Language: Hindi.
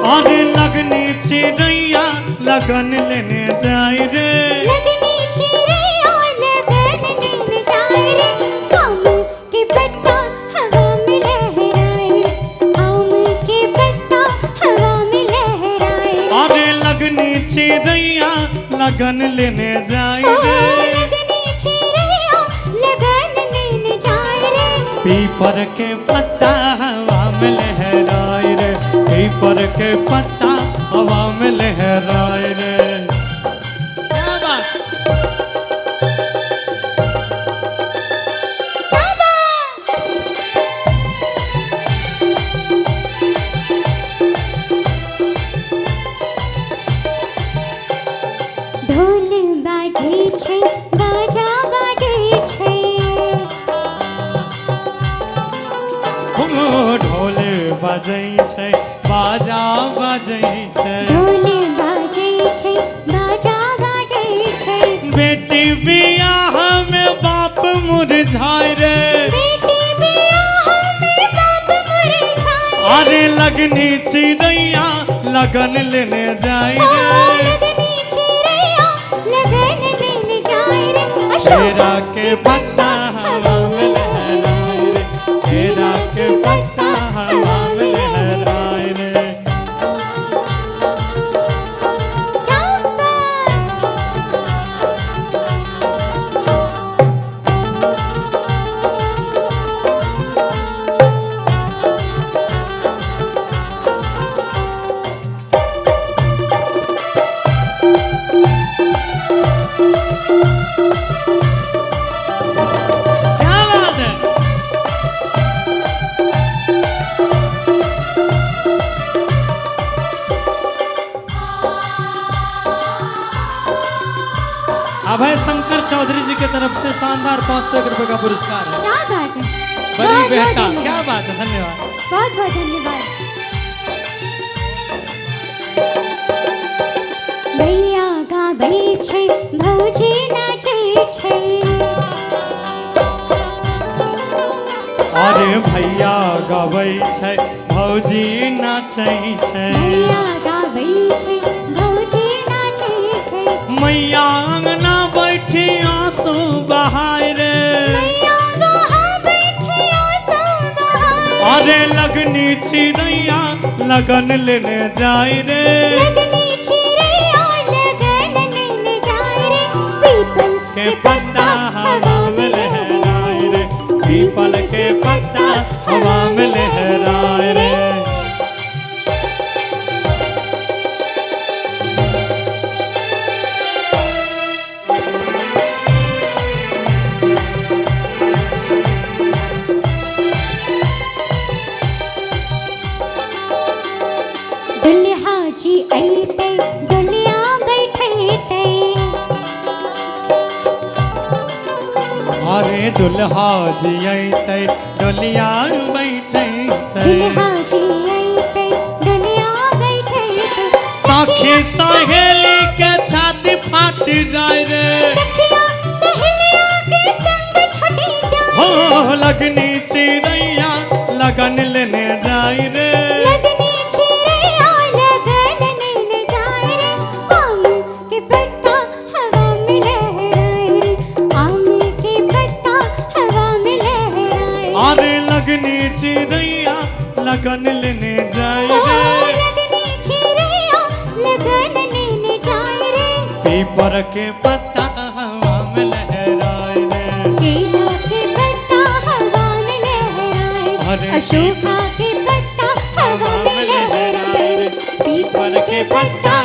अरे लगनी चिड़ैया लगन लेने जाए रे, लगनी चिड़ैया लगन लेने जाए रे, आम के पत्ता हवा में लहराए रे, आम के पत्ता हवा में लहराए रे। अरे लगनी चिड़ैया लगन लेने जाए रे, लगनी चिड़ैया लगन लेने जाए रे, पीपर के पत्ता हवा में लहराए रे, पीपर के पत्ता हवा में लहराए रे। क्या बात। ढोल बाजे छै बाजा बाजे छै, ढोल बजै छै बाजा बजै छै, ढोल बाजे छै बाजा बाजे छै, बेटी बियाह में बाप मुरझाए रे, बेटी बियाह में बाप मुरझाए, अरे लगनी चिड़ैया लगन लेने जाए रे, लगनी चिड़ैया लगन लेने जाए रे, केरा के पत्ता हवा में लहराए रे, केरा के पत्ता हवा में लहराए रे। क्या बात। क्या बात है। अभय शंकर चौधरी जी की तरफ से शानदार 500 रुपए का पुरस्कार है। क्या बात है। बड़ी बहुत बेहतर। धन्यवाद। क्या बात है, धन्यवाद। बहुत बहुत धन्यवाद। भैया गाबै छै भौजी नाचै छै, अरे भैया गबै छै भौजी नाचै छै, भैया गाबै छै भौजी नाचै छै, मैया अंगना बैठी आंसू बहाय रे, मैया गाबै छै आंसू बहाए, अरे लगनी चिड़ैया लगन लेने जाए रे, लगनी चिड़ैया लगन लेने जाए रे, पीपल के पत्ता हवा में लहराए रे, पीपल के पत्ता हवा में लहराए रे। दुल्हा जी अइतै दुल्हा बैठैतै, अरे दुल्हा जी अइतै डोलिया बैठैतै, दुल्हा जी अइतै दुल्हा बैठैतै, सखी सहेली के छाती फाट जाए रे, सखिया सहेलिया के संग छुटी जाए, हो लगनी चिड़ैया लगन लेने जाए रे, लगनी चिड़ैया लगन लेने जाए रे, आम के पत्ता हवा में लहराए रे, आम के पत्ता हवा में लहराए, अरे लगनी चिड़ैया लगन लेने जाए रे, लगनी चिड़ैया लगन लेने जाए रे, पीपर के पत्ता हवा में लहराए रे, केला के पत्ता हवा में लहराए, अरे अशोका के पत्ता हवा में लहराए, पीपर के पत्ता